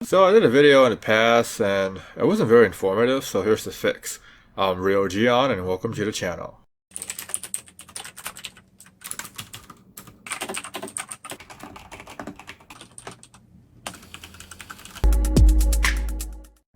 So I did a video in the past and it wasn't very informative, so here's the fix. I'm Rio Gion and welcome to the channel.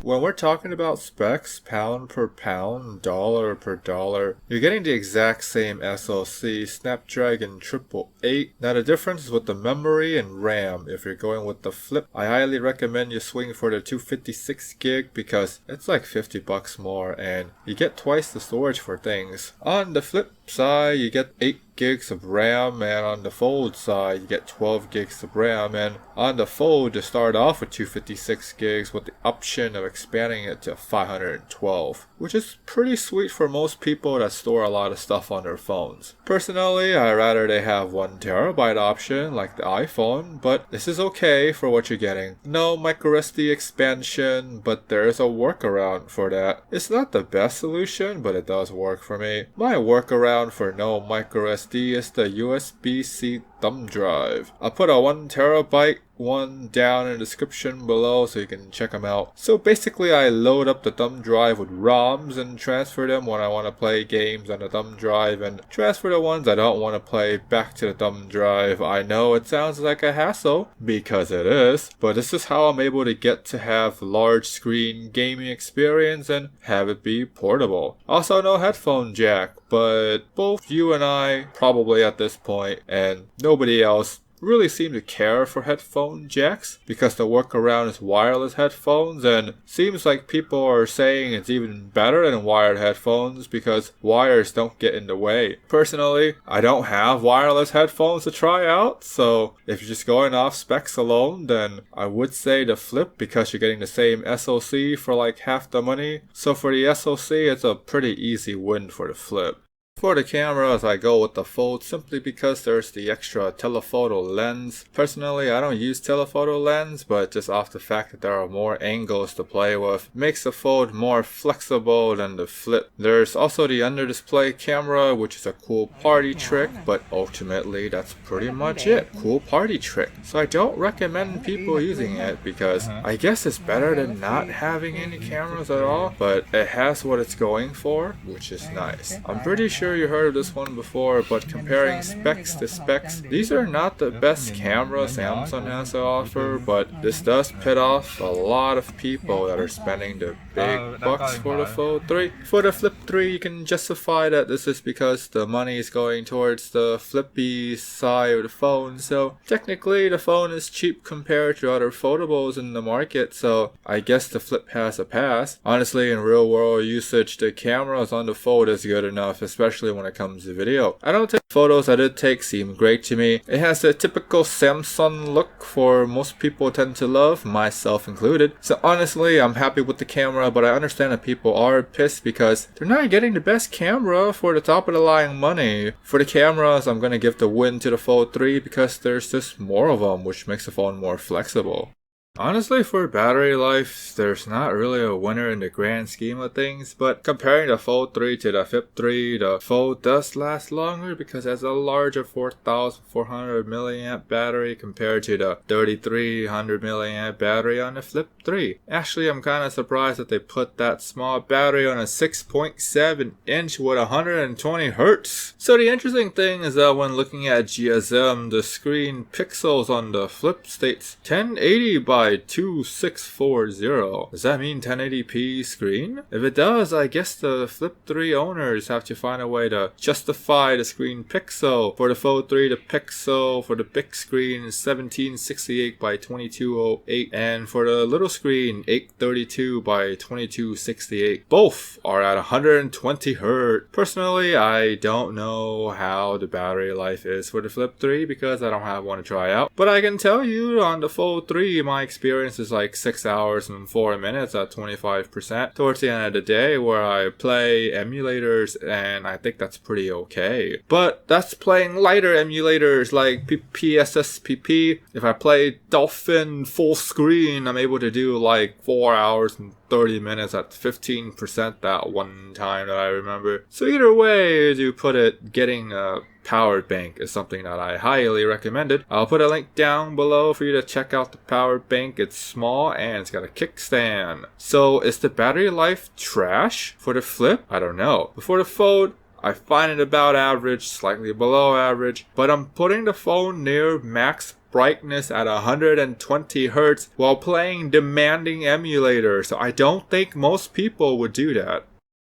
When we're talking about specs, pound per pound, dollar per dollar, you're getting the exact same SoC, Snapdragon 888. Now the difference is with the memory and RAM. If you're going with the Flip, I highly recommend you swing for the 256 gig because it's like 50 bucks more and you get twice the storage for things. On the Flip side, you get 8 gigs of RAM, and on the Fold side you get 12 gigs of RAM, and on the Fold you start off with 256 gigs with the option of expanding it to 512, which is pretty sweet for most people that store a lot of stuff on their phones. Personally, I rather they have 1TB option like the iPhone, but this is okay for what you're getting. No microSD expansion, but there is a workaround for that. It's not the best solution, but it does work for me. My workaround for no microSD is the USB-C thumb drive. I'll put a 1TB one down in the description below so you can check them out. So basically I load up the thumb drive with ROMs and transfer them when I want to play games on the thumb drive, and transfer the ones I don't want to play back to the thumb drive. I know it sounds like a hassle, because it is, but this is how I'm able to get to have large screen gaming experience and have it be portable. Also no headphone jack, but both you and I probably at this point, and nobody else really seem to care for headphone jacks because the workaround is wireless headphones, and seems like people are saying it's even better than wired headphones because wires don't get in the way. Personally, I don't have wireless headphones to try out, so if you're just going off specs alone, then I would say the Flip because you're getting the same SoC for like half the money. So for the SoC, it's a pretty easy win for the Flip. For the cameras, I go with the Fold simply because there's the extra telephoto lens. Personally, I don't use telephoto lens, but just off the fact that there are more angles to play with makes the Fold more flexible than the Flip. There's also the under display camera, which is a cool party trick, but ultimately that's pretty much it. Cool party trick. So I don't recommend people using it because I guess it's better than not having any cameras at all, but it has what it's going for, which is nice. I'm pretty sure you heard of this one before, but comparing specs to specs, these are not the best cameras Samsung has to offer, but this does pit off a lot of people that are spending the big bucks for the Fold 3. For the Flip 3, you can justify that this is because the money is going towards the flippy side of the phone, so technically the phone is cheap compared to other foldables in the market, so I guess the Flip has a pass. Honestly, in real world usage, the cameras on the Fold is good enough, especially when it comes to video. I don't think photos I did take seem great to me. It has the typical Samsung look for most people tend to love, myself included. So honestly, I'm happy with the camera, but I understand that people are pissed because they're not getting the best camera for the top of the line money. For the cameras, I'm gonna give the win to the Fold 3 because there's just more of them, which makes the phone more flexible. Honestly, for battery life, there's not really a winner in the grand scheme of things, but comparing the Fold 3 to the Flip 3, the Fold does last longer because it has a larger 4400 milliamp battery compared to the 3300 milliamp battery on the Flip 3. Actually, I'm kind of surprised that they put that small battery on a 6.7 inch with 120 hertz. So the interesting thing is that when looking at GSM, the screen pixels on the Flip states 1080 by 2640. Does that mean 1080p screen? If it does, I guess the Flip 3 owners have to find a way to justify the screen pixel. For the Fold 3, the pixel for the big screen is 1768 by 2208, and for the little screen 832 by 2268. Both are at 120 Hz. Personally, I don't know how the battery life is for the Flip 3 because I don't have one to try out, but I can tell you on the Fold 3 my experience is like 6 hours and 4 minutes at 25% towards the end of the day, where I play emulators, and I think that's pretty okay. But that's playing lighter emulators like PSSPP. If I play Dolphin full screen, I'm able to do like 4 hours and 30 minutes at 15% that one time that I remember. So either way as you put it, getting a power bank is something that I highly recommended. I'll put a link down below for you to check out the power bank. It's small and it's got a kickstand. So is the battery life trash for the Flip? I don't know. But for the Fold, I find it about average, slightly below average, but I'm putting the phone near max brightness at 120 Hz while playing demanding emulators, so I don't think most people would do that.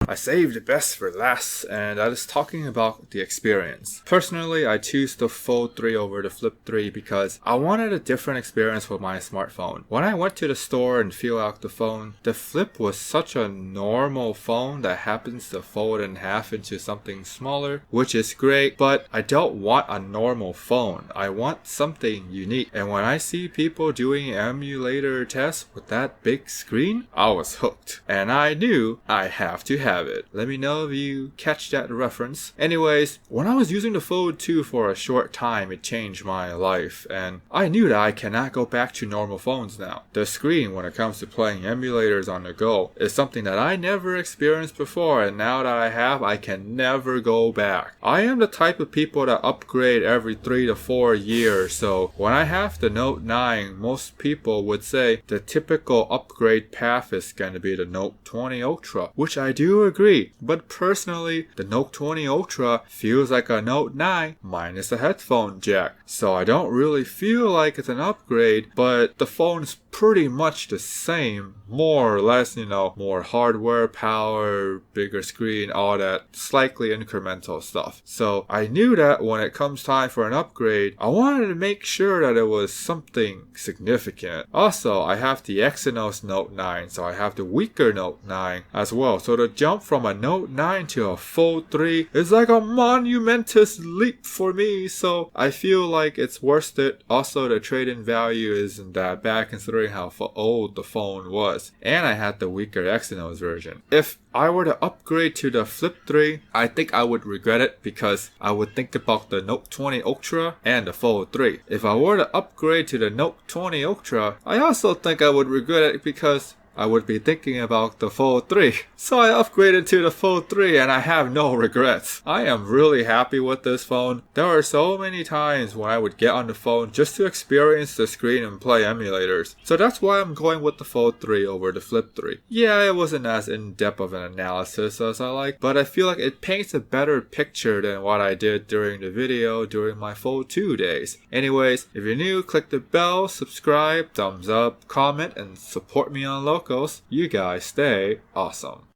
I saved the best for last, and that is talking about the experience. Personally, I choose the Fold 3 over the Flip 3 because I wanted a different experience with my smartphone. When I went to the store and feel out the phone, the Flip was such a normal phone that happens to fold in half into something smaller, which is great, but I don't want a normal phone. I want something unique. And when I see people doing emulator tests with that big screen, I was hooked. And I knew I have to have it. Let me know if you catch that reference. Anyways, when I was using the Fold 2 for a short time, it changed my life, and I knew that I cannot go back to normal phones now. The screen, when it comes to playing emulators on the go, is something that I never experienced before, and now that I have, I can never go back. I am the type of people that upgrade every 3 to 4 years, so when I have the Note 9, most people would say the typical upgrade path is going to be the Note 20 Ultra, which I do agree, but personally, the Note 20 Ultra feels like a Note 9 minus a headphone jack, so I don't really feel like it's an upgrade, but the phone's pretty much the same, more or less, more hardware, power, bigger screen, all that slightly incremental stuff. So I knew that when it comes time for an upgrade, I wanted to make sure that it was something significant. Also, I have the Exynos Note 9, so I have the weaker Note 9 as well. So the jump from a Note 9 to a Fold 3 is like a monumentous leap for me, so I feel like it's worth it. Also, the trade-in value isn't that bad considering how old the phone was, and I had the weaker Exynos version. If I were to upgrade to the Flip 3, I think I would regret it because I would think about the Note 20 Ultra and the Fold 3. If I were to upgrade to the Note 20 Ultra, I also think I would regret it because I would be thinking about the Fold 3. So I upgraded to the Fold 3 and I have no regrets. I am really happy with this phone. There were so many times when I would get on the phone just to experience the screen and play emulators. So that's why I'm going with the Fold 3 over the Flip 3. Yeah, it wasn't as in-depth of an analysis as I like, but I feel like it paints a better picture than what I did during the video during my Fold 2 days. Anyways, if you're new, click the bell, subscribe, thumbs up, comment, and support me on Locals. You guys stay awesome.